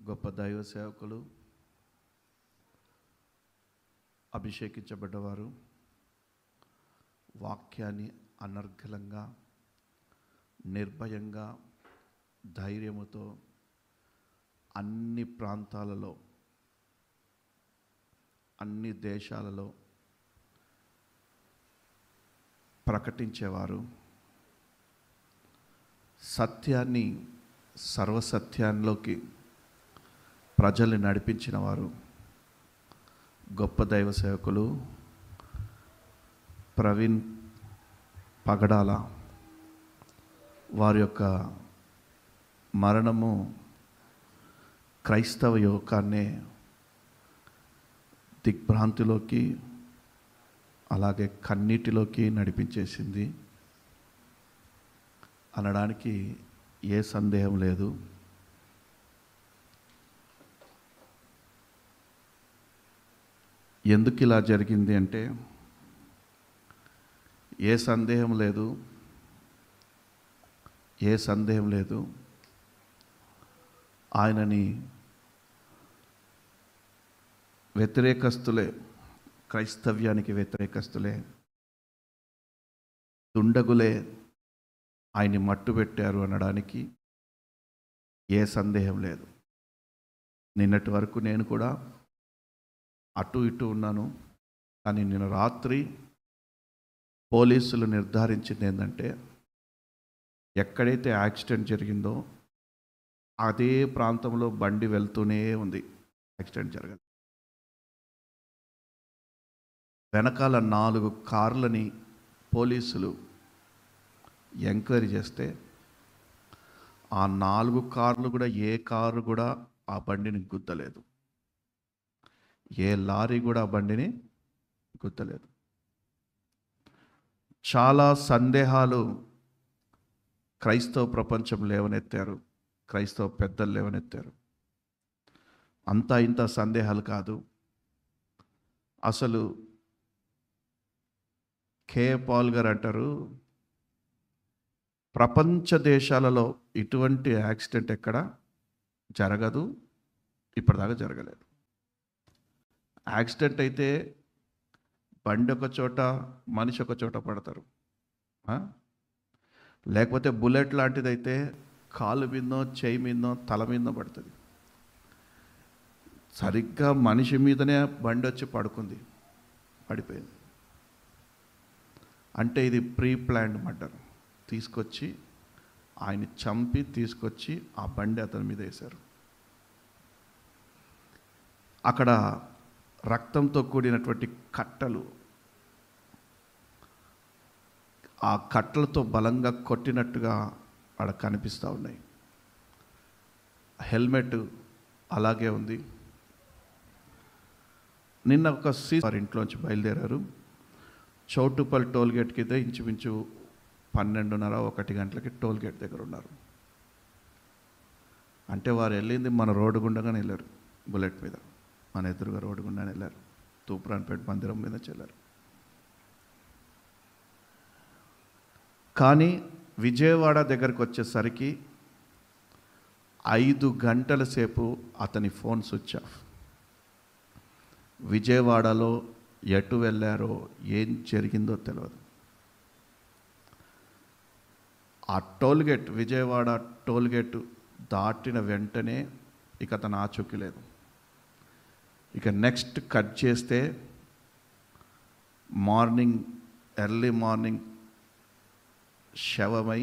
గొప్ప దైవ సేవకులు, అభిషేకించబడ్డవారు వాక్యాన్ని అనర్గళంగా, నిర్భయంగా, ధైర్యముతో అన్ని ప్రాంతాలలో, అన్ని దేశాలలో ప్రకటించేవారు. సత్యాన్ని సర్వసత్యాల్లోకి ప్రజల్ని నడిపించిన వారు గొప్ప దైవ సేవకులు ప్రవీణ్ పగడాల. వారి యొక్క మరణము క్రైస్తవ యువకాన్నే దిగ్భ్రాంతిలోకి, అలాగే కన్నీటిలోకి నడిపించేసింది అనడానికి ఏ సందేహం లేదు. ఎందుకు ఇలా జరిగింది అంటే ఏ సందేహం లేదు, ఆయనని వ్యతిరేకస్తులే, క్రైస్తవ్యానికి వ్యతిరేకస్తులే, దుండగులే ఆయన్ని మట్టు పెట్టారు అనడానికి ఏ సందేహం లేదు. నిన్నటి వరకు నేను కూడా అటు ఇటు ఉన్నాను. కానీ నిన్న రాత్రి పోలీసులు నిర్ధారించింది ఏంటంటే, ఎక్కడైతే యాక్సిడెంట్ జరిగిందో అదే ప్రాంతంలో బండి వెళ్తూనే ఉంది. యాక్సిడెంట్ జరగదు. వెనకాల 4 కార్లని పోలీసులు ఎంక్వైరీ చేస్తే ఆ 4 కార్లు కూడా ఏ కారు కూడా ఆ బండిని గుద్దలేదు. ఏ లారీ కూడా ఆ బండిని గుద్దలేదు. చాలా సందేహాలు క్రైస్తవ ప్రపంచం లేవనెత్తారు, క్రైస్తవ పెద్దలు లేవనెత్తారు. అంతా ఇంత సందేహాలు కాదు. అసలు కే పాల్ గారు అంటారు, ప్రపంచ దేశాలలో ఇటువంటి యాక్సిడెంట్ ఎక్కడ జరగదు, ఇప్పటిదాకా జరగలేదు. యాక్సిడెంట్ అయితే బండి ఒక చోట, మనిషి ఒక చోట పడతారు. లేకపోతే బుల్లెట్ లాంటిది అయితే కాలు మీదనో, చేయి మీదనో, తల మీదనో పడుతుంది. సరిగ్గా మనిషి మీదనే బండి వచ్చి పడిపోయింది. అంటే ఇది ప్రీ ప్లాన్డ్ మర్డర్. తీసుకొచ్చి ఆయన చంపి తీసుకొచ్చి ఆ బండి అతని మీద వేశారు. అక్కడ రక్తంతో కూడినటువంటి కట్టలు, ఆ కట్టలతో బలంగా కొట్టినట్టుగా అక్కడ కనిపిస్తూ ఉన్నాయి. హెల్మెట్ అలాగే ఉంది. నిన్న ఒక వారి ఇంట్లోంచి బయలుదేరారు. చౌటుపల్లి టోల్గేట్కి అయితే ఇంచుమించు 12:30-1 గంటలకి టోల్గేట్ దగ్గర ఉన్నారు. అంటే వారు వెళ్ళింది మన రోడ్డు గుండగానే వెళ్ళారు, బుల్లెట్ మీద మన ఎదురుగా రోడ్డు గుండానే వెళ్ళారు. తూప్రాన్పేట మందిరం మీద చెల్లారు. కానీ విజయవాడ దగ్గరకు వచ్చేసరికి 5 గంటల సేపు అతని ఫోన్ స్విచ్ ఆఫ్. విజయవాడలో ఎటు వెళ్ళారో, ఏం జరిగిందో తెలియదు. ఆ టోల్గేట్, విజయవాడ టోల్గేట్ దాటిన వెంటనే ఇక అతను ఆచూకీ లేదు. ఇక నెక్స్ట్ కట్ చేస్తే ఎర్లీ మార్నింగ్ శవమై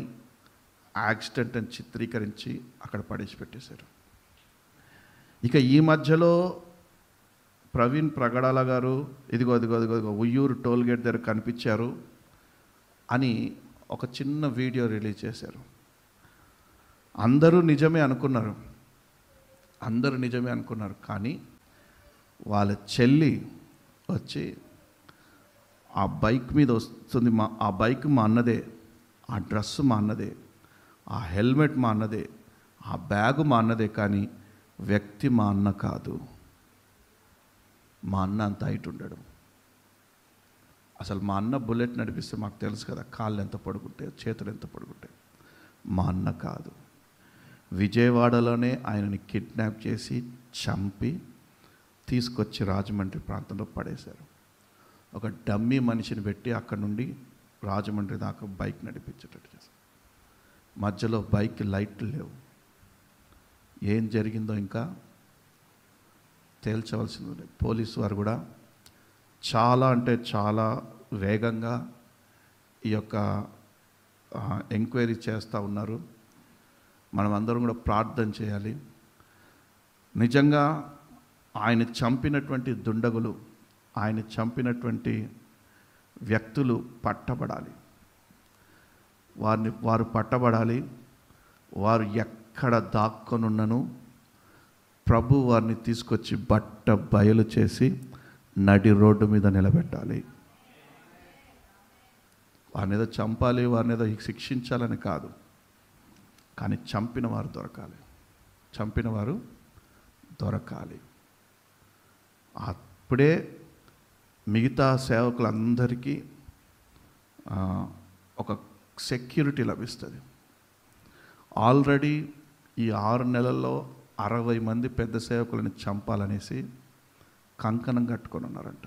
యాక్సిడెంట్ అని చిత్రీకరించి అక్కడ పడేసి పెట్టేశారు. ఇక ఈ మధ్యలో ప్రవీణ్ ప్రగడాల గారు ఇదిగో ఉయ్యూరు టోల్గేట్ దగ్గర కనిపించారు అని ఒక చిన్న వీడియో రిలీజ్ చేశారు. అందరూ నిజమే అనుకున్నారు. కానీ వాళ్ళ చెల్లి వచ్చి ఆ బైక్ మీద వస్తుంది, ఆ బైక్ మా అన్నదే, ఆ డ్రెస్సు మా అన్నదే, ఆ హెల్మెట్ మా అన్నదే, ఆ బ్యాగు మా అన్నదే, కానీ వ్యక్తి మా అన్న కాదు. మా అన్న అంత హైట్ ఉండడు. అసలు మా అన్న బుల్లెట్ నడిపిస్తే మాకు తెలుసు కదా, కాళ్ళు ఎంత పొడుగుంటాయి, చేతులు ఎంత పొడుగుంటాయి. మా అన్న కాదు. విజయవాడలోనే ఆయనని కిడ్నాప్ చేసి చంపి తీసుకొచ్చి రాజమండ్రి ప్రాంతంలో పడేశారు. ఒక డమ్మీ మనిషిని పెట్టి అక్కడ నుండి రాజమండ్రి దాకా బైక్ నడిపించేటట్టు చేశారు. మధ్యలో బైక్ లైట్లు లేవు. ఏం జరిగిందో ఇంకా తేల్చవలసింది. పోలీసు వారు కూడా చాలా అంటే చాలా వేగంగా ఈ యొక్క ఎంక్వైరీ చేస్తూ ఉన్నారు. మనం అందరం కూడా ప్రార్థన చేయాలి. నిజంగా ఆయన చంపినటువంటి దుండగులు, ఆయన చంపినటువంటి వ్యక్తులు పట్టబడాలి. వారు పట్టబడాలి. వారు ఎక్కడ దాక్కొనున్నను ప్రభు వారిని తీసుకొచ్చి బట్ట బయలు చేసి నడి రోడ్డు మీద నిలబెట్టాలి. వారిని ఏదో చంపాలి, వారిని ఏదో శిక్షించాలని కాదు, కానీ చంపిన వారు దొరకాలి. చంపిన వారు దొరకాలి. అప్పుడే మిగతా సేవకులందరికీ ఒక సెక్యూరిటీ లభిస్తుంది. ఆల్రెడీ ఈ 6 నెలల్లో 60 మంది పెద్ద సేవకులను చంపాలనేసి కంకణం కట్టుకొని ఉన్నారంట.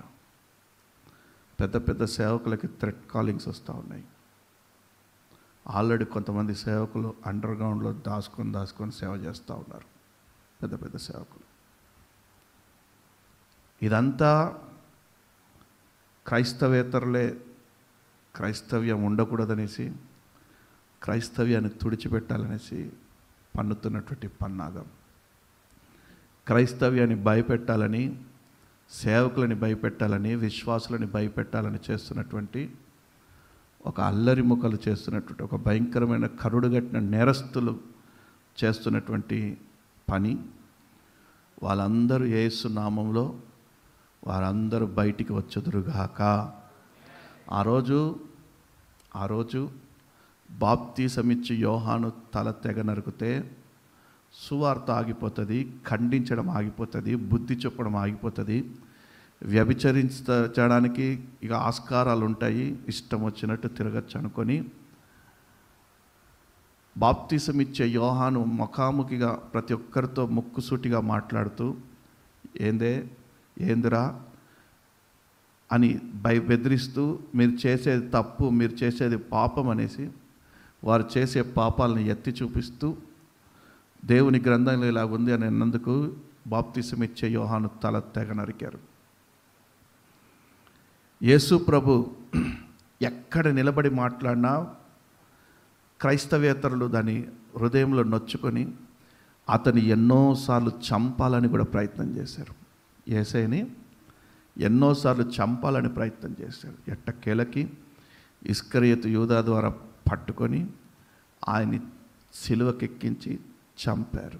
పెద్ద పెద్ద సేవకులకి థ్రెట్ కాలింగ్స్ వస్తూ ఉన్నాయి. ఆల్రెడీ కొంతమంది సేవకులు అండర్ గ్రౌండ్లో దాచుకొని సేవ చేస్తూ ఉన్నారు, పెద్ద పెద్ద సేవకులు. ఇదంతా క్రైస్తవేతరులే క్రైస్తవ్యం ఉండకూడదనేసి, క్రైస్తవ్యాన్ని తుడిచిపెట్టాలనేసి పన్నుతున్నటువంటి పన్నాగం. క్రైస్తవ్యాన్ని భయపెట్టాలని, సేవకులని భయపెట్టాలని, విశ్వాసులని భయపెట్టాలని చేస్తున్నటువంటి ఒక అల్లరి ముఖలు చేస్తున్నటువంటి ఒక భయంకరమైన కరుడుగట్టిన నేరస్తులు చేస్తున్నటువంటి పని. వాళ్ళందరూ యేసు నామంలో వారందరూ బయటికి వచ్చుదురుగాక. ఆ రోజు బాప్తీసమిచ్చి యోహాను తల తెగ నరికితే సువార్త ఆగిపోతుంది, ఖండించడం ఆగిపోతుంది, బుద్ధి చెప్పడం ఆగిపోతుంది. వ్యభిచరించడానికి ఇక ఆస్కారాలు ఉంటాయి, ఇష్టం వచ్చినట్టు తిరగచ్చు అనుకొని బాప్తీసమిచ్చే యోహాను ముఖాముఖిగా ప్రతి ఒక్కరితో ముక్కుసూటిగా మాట్లాడుతూ ఏందిరా అని బెదిరిస్తూ, మీరు చేసేది తప్పు, మీరు చేసేది పాపం అనేసి వారు చేసే పాపాలను ఎత్తి చూపిస్తూ దేవుని గ్రంథంలో ఇలా ఉంది అని అన్నందుకు బాప్తీసమిచ్చే యోహాను తల తెగ నరికారు. యేసు ప్రభు ఎక్కడ నిలబడి మాట్లాడినా క్రైస్తవేతరులు దాని హృదయంలో నొచ్చుకొని అతని ఎన్నోసార్లు చంపాలని కూడా ప్రయత్నం చేశారు. యేసయ్యని ఎన్నోసార్లు చంపాలని ప్రయత్నం చేశారు. ఎట్టకేలకి ఇస్కరియోతు యూదా ద్వారా పట్టుకొని ఆయన్ని సిలువకెక్కించి చంపారు.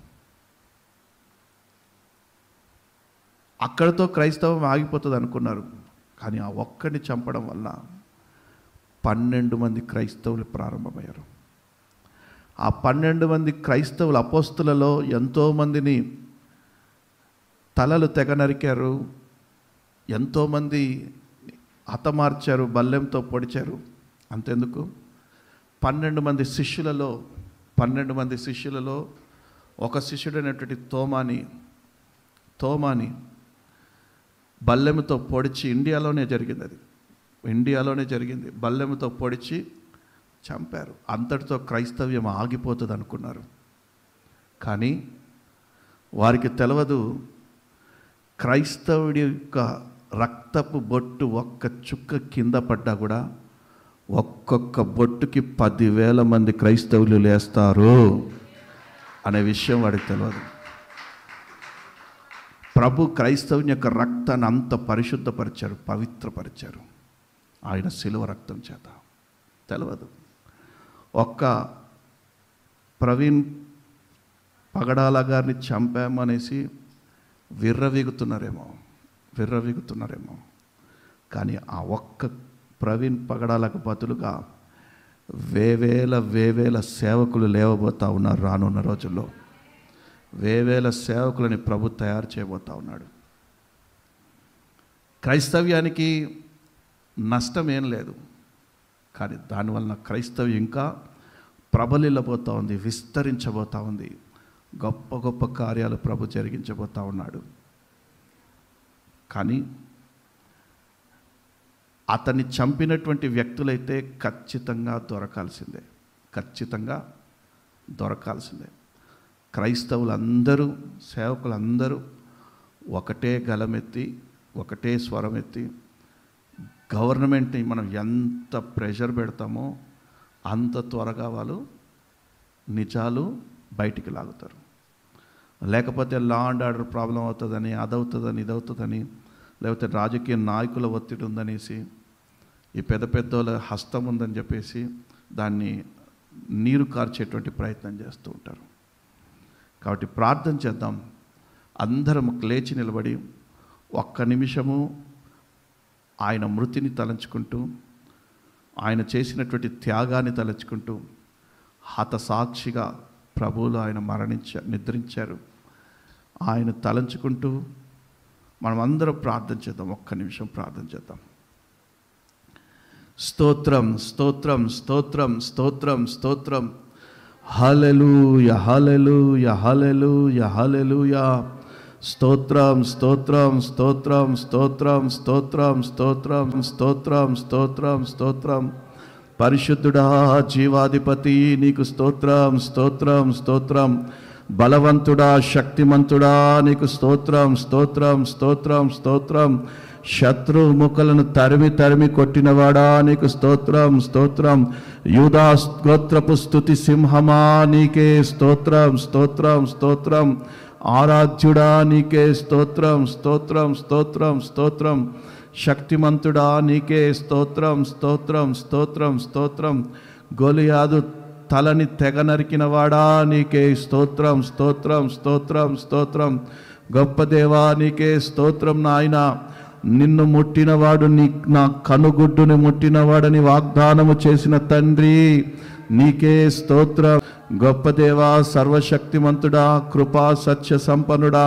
అక్కడితో క్రైస్తవం ఆగిపోతుంది అనుకున్నారు, కానీ ఆ ఒక్కడిని చంపడం వల్ల 12 మంది క్రైస్తవులు ప్రారంభమయ్యారు. ఆ 12 మంది క్రైస్తవుల అపోస్తులలో ఎంతోమందిని తలలు తెగ నరికారు, ఎంతోమంది హతమార్చారు, బల్లెంతో పొడిచారు. అంతెందుకు 12 మంది శిష్యులలో ఒక శిష్యుడైనటువంటి తోమాని బల్లెముతో పొడిచి, ఇండియాలోనే జరిగింది, బల్లెముతో పొడిచి చంపారు. అంతటితో క్రైస్తవ్యం ఆగిపోతుంది అనుకున్నారు, కానీ వారికి తెలియదు క్రైస్తవుడి యొక్క రక్తపు బొట్టు ఒక్క చుక్క కింద పడ్డా కూడా ఒక్కొక్క బొట్టుకి 10,000 మంది క్రైస్తవులు లేస్తారు అనే విషయం వాడికి తెలియదు. ప్రభు క్రైస్తవుని యొక్క రక్తాన్ని అంత పరిశుద్ధపరిచారు, పవిత్రపరిచారు ఆయన శిలువ రక్తం చేత. తెలియదు. ఒక్క ప్రవీణ్ పగడాల గారిని చంపామనేసి విర్రవీగుతున్నారేమో, కానీ ఆ ఒక్క ప్రవీణ్ పగడాలకు బదులుగా వేవేల సేవకులు లేవబోతూ ఉన్నారు. రానున్న రోజుల్లో వేవేల సేవకులని ప్రభు తయారు చేయబోతూ ఉన్నాడు. క్రైస్తవ్యానికి నష్టం ఏం లేదు, కానీ దానివలన క్రైస్తవ్యం ఇంకా ప్రబలిల్లబోతూ ఉంది, విస్తరించబోతూ ఉంది. గొప్ప గొప్ప కార్యాలు ప్రభు జరిగించబోతా ఉన్నాడు. కానీ అతన్ని చంపినటువంటి వ్యక్తులైతే ఖచ్చితంగా దొరకాల్సిందే. క్రైస్తవులందరూ, సేవకులందరూ ఒకటే గలమెత్తి, ఒకటే స్వరం ఎత్తి, గవర్నమెంట్ని మనం ఎంత ప్రెషర్ పెడతామో అంత త్వరగా వాళ్ళు నిజాలు బయటికి లాగుతారు. లేకపోతే లా అండ్ ఆర్డర్ ప్రాబ్లం అవుతుందని, అదవుతుందని, ఇదవుతుందని, లేకపోతే రాజకీయ నాయకుల ఒత్తిడి ఉందనేసి, ఈ పెద్దోళ్ళ హస్తం ఉందని చెప్పేసి దాన్ని నీరు కార్చేటువంటి ప్రయత్నం చేస్తూ ఉంటారు. కాబట్టి ప్రార్థన చేద్దాం. అందరం లేచి నిలబడి ఒక్క నిమిషము ఆయన మృతిని తలంచుకుంటూ, ఆయన చేసినటువంటి త్యాగాన్ని తలంచుకుంటూ, హతసాక్షిగా ప్రభువులు ఆయన నిద్రించారు, ఆయన తలంచుకుంటూ మనం అందరం ప్రార్థన చేద్దాం. ఒక్క నిమిషం ప్రార్థన చేద్దాం. స్తోత్రం, స్తోత్రం, స్తోత్రం, స్తోత్రం, స్తోత్రం. హల్లెలూయా, హల్లెలూయా, హల్లెలూయా, హల్లెలూయా. స్తోత్రం, స్తోత్రం, స్తోత్రం, స్తోత్రం, స్తోత్రం, స్తోత్రం, స్తోత్రం, స్తోత్రం, స్తోత్రం. పరిశుద్ధుడా, జీవాధిపతి, నీకు స్తోత్రం, స్తోత్రం, స్తోత్రం. బలవంతుడా, శక్తిమంతుడా, నీకు స్తోత్రం, స్తోత్రం, స్తోత్రం, స్తోత్రం. శత్రు ముఖలను తరిమి కొట్టినవాడా, నీకు స్తోత్రం, స్తోత్రం. యూదా గోత్రపు స్తుతి సింహమా, నీకే స్తోత్రం, స్తోత్రం, స్తోత్రం. ఆరాధ్యుడా, నీకే స్తోత్రం, స్తోత్రం, స్తోత్రం, స్తోత్రం. శక్తిమంతుడా, నీకే స్తోత్రం, స్తోత్రం, స్తోత్రం, స్తోత్రం. గొలియాదు తలని తెగ నరికినవాడా, నీకే స్తోత్రం, స్తోత్రం, స్తోత్రం, స్తోత్రం. గొప్ప దేవా, నీకే స్తోత్రం. నాయన, నిన్ను ముట్టినవాడు నా కనుగుడ్డుని ముట్టినవాడని వాగ్దానము చేసిన తండ్రి, నీకే స్తోత్రం. గొప్ప దేవా, సర్వశక్తిమంతుడా, కృపా సత్య సంపన్నుడా,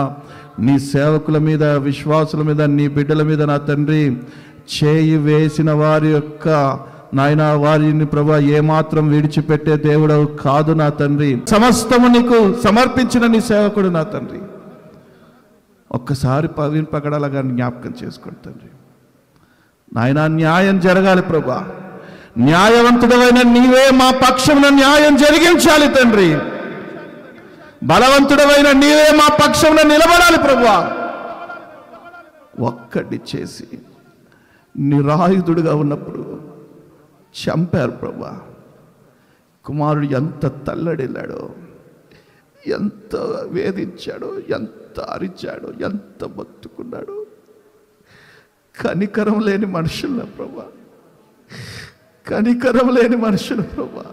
నీ సేవకుల మీద, విశ్వాసుల మీద, నీ బిడ్డల మీద నా తండ్రి చేయి వేసిన వారి యొక్క నాయన, వారిని ప్రభా ఏమాత్రం విడిచిపెట్టే దేవుడవు కాదు నా తండ్రి. సమస్తము నీకు సమర్పించిన నీ సేవకుడు నా తండ్రి. ఒక్కసారి పవిన్ పగడాలగా జ్ఞాపకం చేసుకోండి తండ్రి. నాయన, న్యాయం జరగాలి ప్రభా. న్యాయవంతుడైన నీవే మా పక్షమున న్యాయం జరిగించాలి తండ్రి. బలవంతుడైన నీవే మా పక్షమున నిలబడాలి ప్రభువా. ఒక్కటి చేసి నిరాయుధుడుగా ఉన్నప్పుడు చంపారు ప్రభువా. కుమారుడు ఎంత తల్లడిల్లాడో, ఎంత వేధించాడో, ఎంత అరిచాడో, ఎంత బతుకున్నాడో. కనికరం లేని మనుషుల ప్రభా, కనికరం లేని మనుషులు ప్రభా.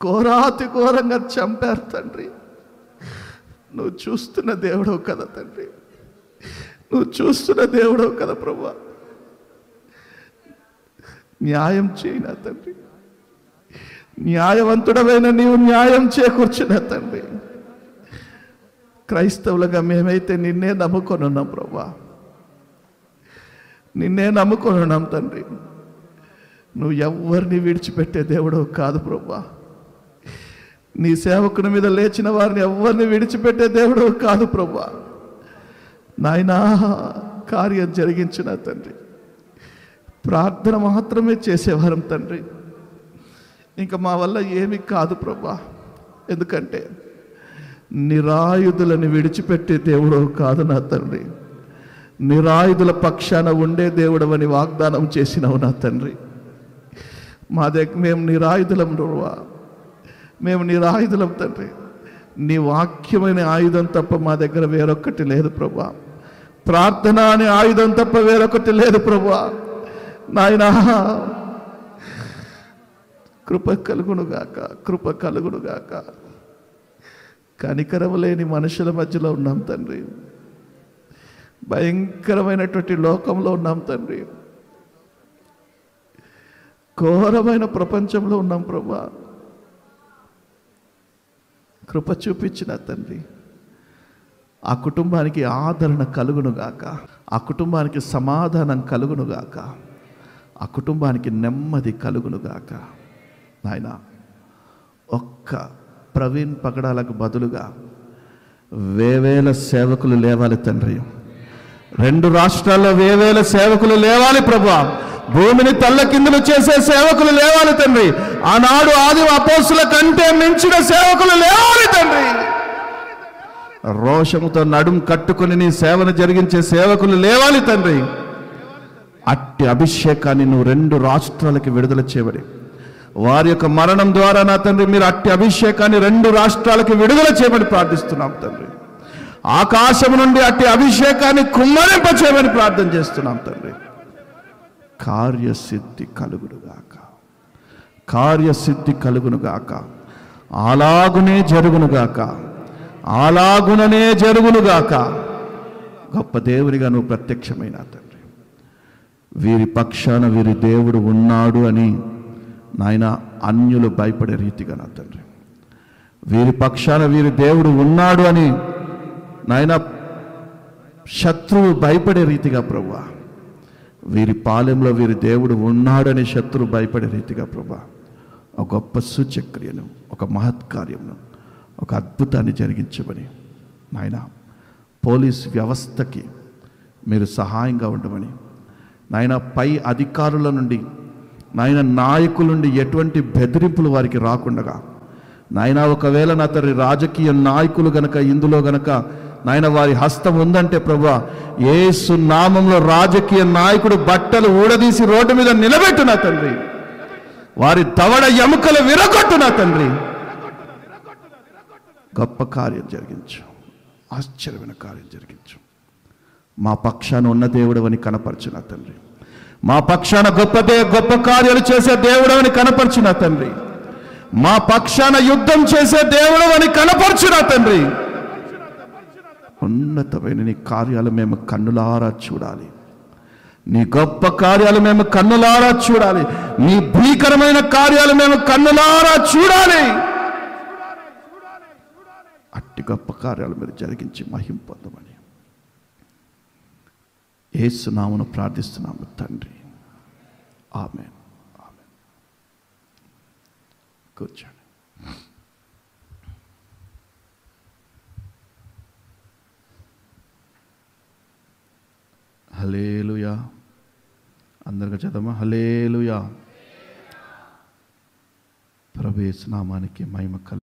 ఘోరాతి ఘోరంగా చంపారు తండ్రి. నువ్వు చూస్తున్న దేవుడవు కదా తండ్రి, నువ్వు చూస్తున్న దేవుడవు కదా ప్రభా. న్యాయం చేయనా తండ్రి, న్యాయవంతుడమైన నీవు న్యాయం చేకూర్చిన తండ్రి. క్రైస్తవులుగా మేమైతే నిన్నే నమ్ముకొని ఉన్నాం ప్రభా, నిన్నే నమ్ముకొని ఉన్నాం తండ్రి. నువ్వు ఎవరిని విడిచిపెట్టే దేవుడవు కాదు ప్రభా. నీ సేవకుని మీద లేచిన వారిని ఎవరిని విడిచిపెట్టే దేవుడవు కాదు ప్రభా. నాయనా, కార్యం జరిగించిన తండ్రి. ప్రార్థన మాత్రమే చేసేవారం తండ్రి. ఇంకా మా వల్ల ఏమీ కాదు ప్రభా. ఎందుకంటే నిరాయుధులను విడిచిపెట్టే దేవుడవు కాదు నా తండ్రి. నిరాయుధుల పక్షాన ఉండే దేవుడవని వాగ్దానం చేసినావు నా తండ్రి. మా దగ్గర మేము నిరాయుధులం ప్రభా, మేము నిరాయుధులం తండ్రి. నీ వాక్యమైన ఆయుధం తప్ప మా దగ్గర వేరొక్కటి లేదు ప్రభా. ప్రార్థన అనే ఆయుధం తప్ప వేరొకటి లేదు ప్రభా. నాయనా, కృప కలుగునుగాక, కృప కలుగునుగాక. కనికరం లేని మనుషుల మధ్యలో ఉన్నాం తండ్రి. భయంకరమైనటువంటి లోకంలో ఉన్నాం తండ్రి. ఘోరమైన ప్రపంచంలో ఉన్నాం ప్రభా. కృప చూపించిన తండ్రి, ఆ కుటుంబానికి ఆదరణ కలుగునుగాక, ఆ కుటుంబానికి సమాధానం కలుగునుగాక, ఆ కుటుంబానికి నెమ్మది కలుగునుగాక. నాయన, ఒక్క ప్రవీణ్ పగడాలకు బదులుగా వేవేల సేవకులు లేవాలి తండ్రి. 2 రాష్ట్రాల్లో వేవేల సేవకులు లేవాలి ప్రభువా. భూమిని తల్లకిందులు చేసే సేవకులు లేవాలి తండ్రి. ఆనాడు ఆది అపోస్తుల కంటే మించిన సేవకులు లేవాలి తండ్రి. రోషముతో నడుం కట్టుకుని నీ సేవను జరిగించే సేవకులు లేవాలి తండ్రి. అట్టి అభిషేకాన్ని నువ్వు 2 రాష్ట్రాలకి విడుదల చేయబడి, వారి యొక్క మరణం ద్వారా నా తండ్రి మీరు అట్టి అభిషేకాన్ని 2 రాష్ట్రాలకి విడుదల చేయమని ప్రార్థిస్తున్నాం తండ్రి. ఆకాశం నుండి అట్టి అభిషేకాన్ని కుమ్మరింప చేయమని ప్రార్థన చేస్తున్నాం తండ్రి. కార్యసిద్ధి కలుగునుగాక, కార్యసిద్ధి కలుగునుగాక, అలాగునే జరుగునుగాక, అలాగుననే జరుగునుగాక. గొప్ప దేవునిగా నువ్వు ప్రత్యక్షమైన తండ్రి, వీరి పక్షాన వీరి దేవుడు ఉన్నాడు అని నాయన అన్యులు భయపడే రీతిగా నా తండ్రి, వీరి పక్షాన వీరి దేవుడు ఉన్నాడు అని నాయన శత్రువు భయపడే రీతిగా ప్రభువా, వీరి పాలెంలో వీరి దేవుడు ఉన్నాడని శత్రువు భయపడే రీతిగా ప్రభువా, ఒక గొప్ప సూచక్రియను, ఒక మహత్కార్యమును, ఒక అద్భుతాన్ని జరిగించమని నాయన పోలీస్ వ్యవస్థకి మీరు సహాయంగా ఉండమని నాయన, పై అధికారుల నుండి నాయన నాయకుల నుండి ఎటువంటి బెదిరింపులు వారికి రాకుండగా నాయన, ఒకవేళ నా తండ్రి రాజకీయ నాయకులు గనక ఇందులో గనక నాయన వారి హస్తం ఉందంటే ప్రభువా, యేసు నామంలో రాజకీయ నాయకుడు బట్టలు ఊడదీసి రోడ్డు మీద నిలబెట్టు నా తండ్రి, వారి దవడ ఎముకలు విరగొట్టు నా తండ్రి. గొప్ప కార్యం జరిగించు, ఆశ్చర్యమైన కార్యం జరిగించు. మా పక్షాన ఉన్న దేవుడు అని కనపరచు నా తండ్రి, మా పక్షాన గొప్ప కార్యాలు చేసే దేవుడు అని కనపరచు నా తండ్రి, మా పక్షాన యుద్ధం చేసే దేవుడు అని కనపరచు నా తండ్రి. ఉన్నతమైన నీ కార్యాలు మేము కన్నులారా చూడాలి, నీ గొప్ప కార్యాలు మేము కన్నులారా చూడాలి, నీ భీకరమైన కార్యాలు మేము కన్నులారా చూడాలి. అట్టి గొప్ప కార్యాలు మీరు జరిగించి మహిమ పొందమని యేసు నామమున ప్రార్థిస్తున్నాము తండ్రి. ఆమేన్. ఆమేన్. కూర్చోండి. హల్లెలూయా. అందరికీ చదవమా. హల్లెలూయా. ప్రభువు యేసు నామానికి మహిమ కలుగును.